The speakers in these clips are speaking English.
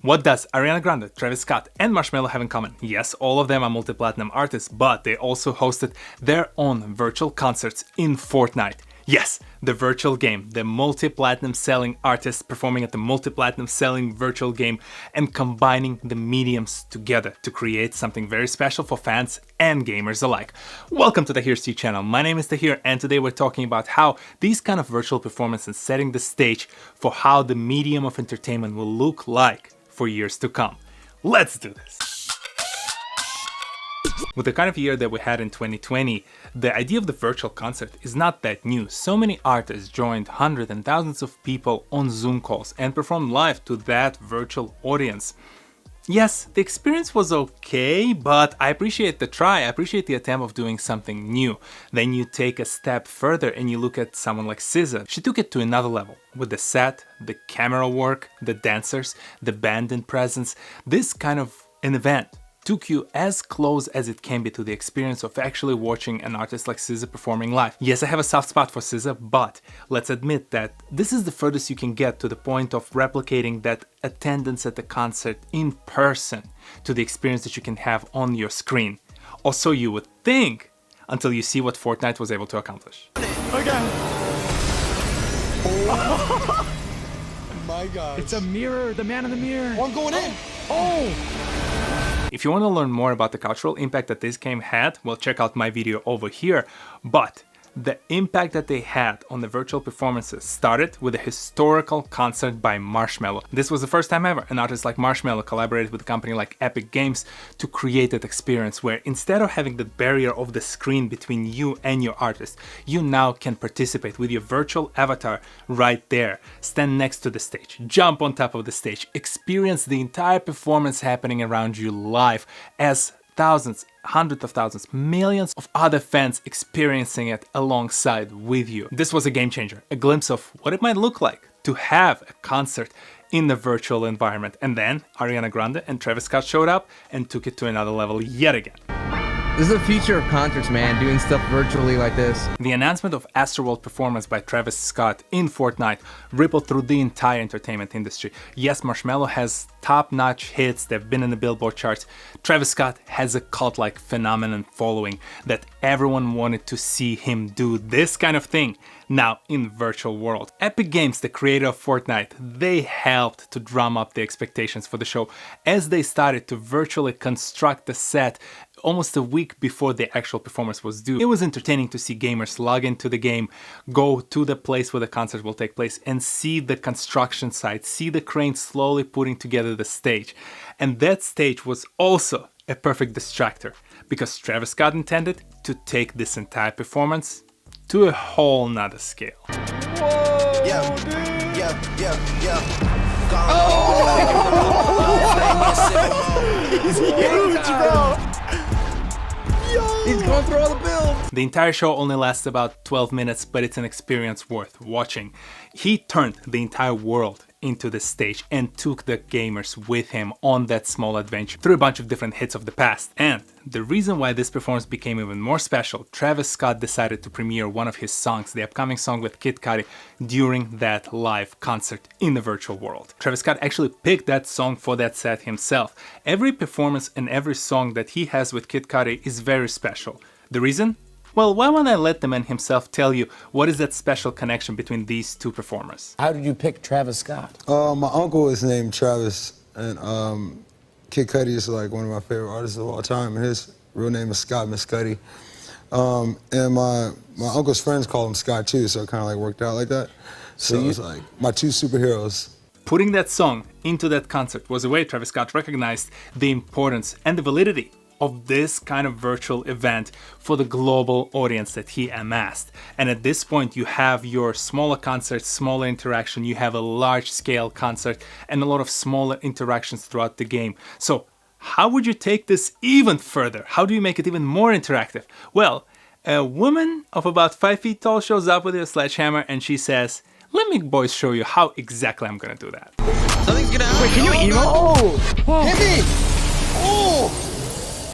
What does Ariana Grande, Travis Scott, and Marshmello have in common? Yes, all of them are multi-platinum artists, but they also hosted their own virtual concerts in Fortnite. Yes, the virtual game, the multi-platinum selling artists performing at the multi-platinum selling virtual game and combining the mediums together to create something very special for fans and gamers alike. Welcome to the TohirT channel. My name is Tahir, and today we're talking about how these kind of virtual performances setting the stage for how the medium of entertainment will look like for years to come. Let's do this! With the kind of year that we had in 2020, the idea of the virtual concert is not that new. So many artists joined hundreds and thousands of people on Zoom calls and performed live to that virtual audience. Yes, the experience was okay, but I appreciate the try, I appreciate the attempt of doing something new. Then you take a step further and you look at someone like SZA. She took it to another level with the set, the camera work, the dancers, the band and presence. This kind of an event took you as close as it can be to the experience of actually watching an artist like SZA performing live. Yes, I have a soft spot for SZA, but let's admit that this is the furthest you can get to the point of replicating that attendance at the concert in person to the experience that you can have on your screen. Or so you would think, until you see what Fortnite was able to accomplish. Okay. Oh my God. It's a mirror, the man in the mirror. Oh, I'm going in. Oh! If you want to learn more about the cultural impact that this game had, well, check out my video over here. But the impact that they had on the virtual performances started with a historical concert by Marshmello. This was the first time ever an artist like Marshmello collaborated with a company like Epic Games to create that experience where instead of having the barrier of the screen between you and your artist, you now can participate with your virtual avatar right there, stand next to the stage, jump on top of the stage, experience the entire performance happening around you live as thousands, hundreds of thousands, millions of other fans experiencing it alongside with you. This was a game changer, a glimpse of what it might look like to have a concert in the virtual environment. And then Ariana Grande and Travis Scott showed up and took it to another level yet again. This is the future of concerts, man, doing stuff virtually like this. The announcement of Astroworld performance by Travis Scott in Fortnite rippled through the entire entertainment industry. Yes, Marshmello has top-notch hits that have been in the Billboard charts. Travis Scott has a cult-like phenomenon following that everyone wanted to see him do this kind of thing now in virtual world. Epic Games, the creator of Fortnite, they helped to drum up the expectations for the show as they started to virtually construct the set almost a week before the actual performance was due. It was entertaining to see gamers log into the game, go to the place where the concert will take place and see the construction site, see the crane slowly putting together the stage. And that stage was also a perfect distractor because Travis Scott intended to take this entire performance to a whole nother scale. Whoa! Yeah, dude. yeah. He's huge, bro! Yo! He's going through all the builds! The entire show only lasts about 12 minutes, but it's an experience worth watching. He turned the entire world into the stage and took the gamers with him on that small adventure through a bunch of different hits of the past. And the reason why this performance became even more special, Travis Scott decided to premiere one of his songs, the upcoming song with Kid Cudi, during that live concert in the virtual world. Travis Scott actually picked that song for that set himself. Every performance and every song that he has with Kid Cudi is very special. The reason? Well, why won't I let the man himself tell you what is that special connection between these two performers? How did you pick Travis Scott? My uncle is named Travis, and Kid Cudi is like one of my favorite artists of all time, and his real name is Scott Mescudi. And my uncle's friends call him Scott too, so it kind of like worked out like that. So it's like my two superheroes. Putting that song into that concert was a way Travis Scott recognized the importance and the validity of this kind of virtual event for the global audience that he amassed. And at this point you have your smaller concerts, smaller interaction, you have a large scale concert and a lot of smaller interactions throughout the game. So how would you take this even further? How do you make it even more interactive? Well, a woman of about 5 feet tall shows up with a sledgehammer and she says, "Let me boys show you how exactly I'm gonna do that." Something's gonna happen. Wait, can you emo? Oh! Hit me! Oh!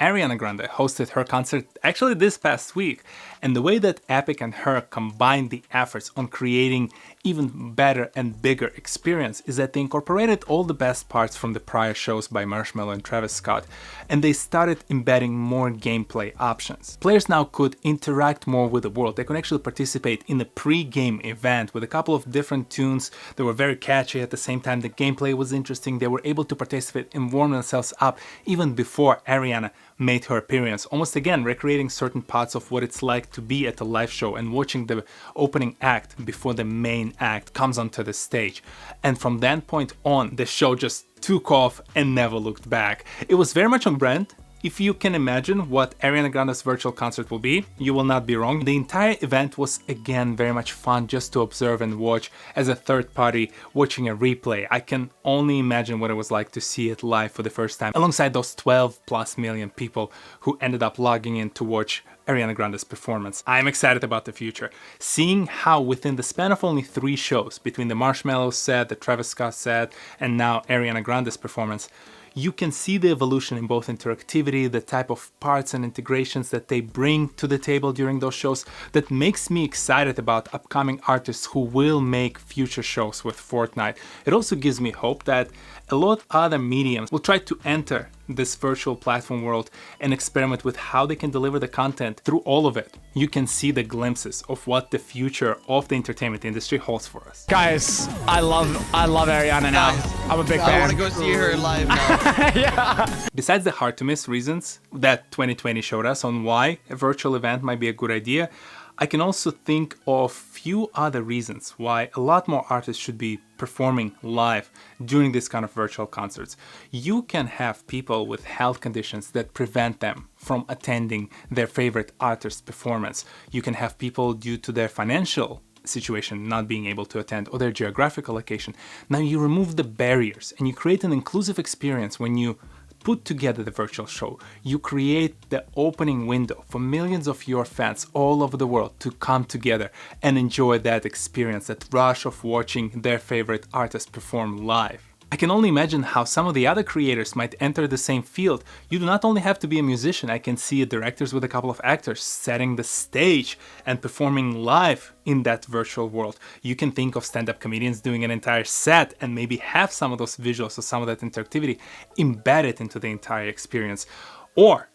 Ariana Grande hosted her concert actually this past week, and the way that Epic and her combined the efforts on creating even better and bigger experience is that they incorporated all the best parts from the prior shows by Marshmello and Travis Scott, and they started embedding more gameplay options. Players now could interact more with the world. They could actually participate in a pre-game event with a couple of different tunes that were very catchy. At the same time, the gameplay was interesting. They were able to participate and warm themselves up even before Ariana made her appearance, almost again recreating certain parts of what it's like to be at a live show and watching the opening act before the main act comes onto the stage. And from that point on, the show just took off and never looked back. It was very much on brand. If you can imagine what Ariana Grande's virtual concert will be, you will not be wrong. The entire event was again very much fun just to observe and watch as a third party watching a replay. I can only imagine what it was like to see it live for the first time, alongside those 12+ million people who ended up logging in to watch Ariana Grande's performance. I'm excited about the future. Seeing how within the span of only 3 shows, between the Marshmello set, the Travis Scott set, and now Ariana Grande's performance, you can see the evolution in both interactivity, the type of parts and integrations that they bring to the table during those shows, that makes me excited about upcoming artists who will make future shows with Fortnite. It also gives me hope that a lot of other mediums will try to enter this virtual platform world and experiment with how they can deliver the content through all of it. You can see the glimpses of what the future of the entertainment industry holds for us. Guys, I love Ariana now. I'm a big fan. I want to go see her live now. Yeah. Besides the hard to miss reasons that 2020 showed us on why a virtual event might be a good idea, I can also think of few other reasons why a lot more artists should be performing live during this kind of virtual concerts. You can have people with health conditions that prevent them from attending their favorite artist's performance. You can have people due to their financial situation not being able to attend, or their geographical location. Now you remove the barriers and you create an inclusive experience. When you put together the virtual show, you create the opening window for millions of your fans all over the world to come together and enjoy that experience, that rush of watching their favorite artist perform live. I can only imagine how some of the other creators might enter the same field. You do not only have to be a musician. I can see directors with a couple of actors setting the stage and performing live in that virtual world. You can think of stand-up comedians doing an entire set and maybe have some of those visuals or some of that interactivity embedded into the entire experience. Or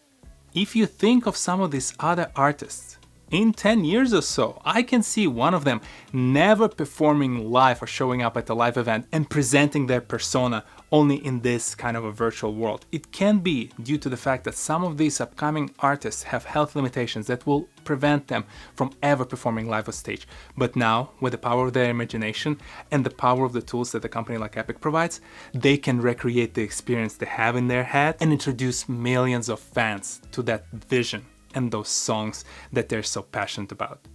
if you think of some of these other artists, in 10 years or so, I can see one of them never performing live or showing up at a live event and presenting their persona only in this kind of a virtual world. It can be due to the fact that some of these upcoming artists have health limitations that will prevent them from ever performing live on stage. But now, with the power of their imagination and the power of the tools that a company like Epic provides, they can recreate the experience they have in their head and introduce millions of fans to that vision and those songs that they're so passionate about.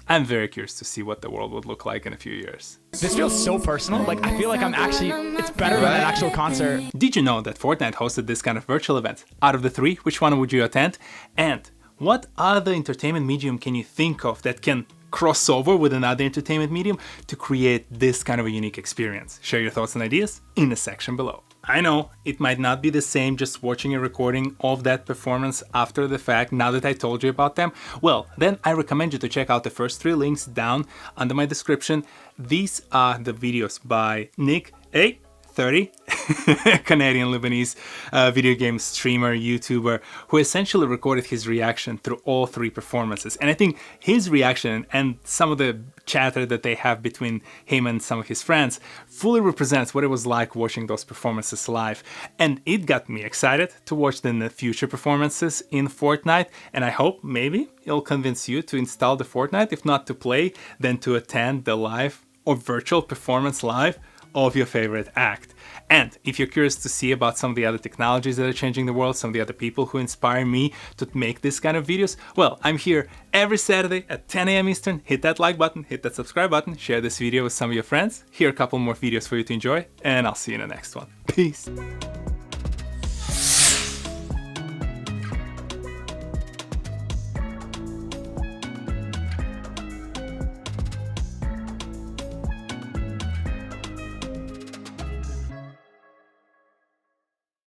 I'm very curious to see what the world would look like in a few years. This feels so personal. Like, I feel like it's better than an actual concert. Did you know that Fortnite hosted this kind of virtual event? Out of the 3, which one would you attend? And what other entertainment medium can you think of that can cross over with another entertainment medium to create this kind of a unique experience? Share your thoughts and ideas in the section below. I know it might not be the same just watching a recording of that performance after the fact now that I told you about them. Well, then I recommend you to check out the first 3 links down under my description. These are the videos by Nick A. 30, Canadian Lebanese video game streamer, YouTuber, who essentially recorded his reaction through all 3 performances. And I think his reaction and some of the chatter that they have between him and some of his friends fully represents what it was like watching those performances live. And it got me excited to watch the future performances in Fortnite. And I hope maybe it'll convince you to install the Fortnite, if not to play, then to attend the live or virtual performance live of your favorite act. And if you're curious to see about some of the other technologies that are changing the world, some of the other people who inspire me to make this kind of videos, well, I'm here every Saturday at 10 a.m. Eastern. Hit that like button, hit that subscribe button, share this video with some of your friends. Here are a couple more videos for you to enjoy, and I'll see you in the next one. Peace.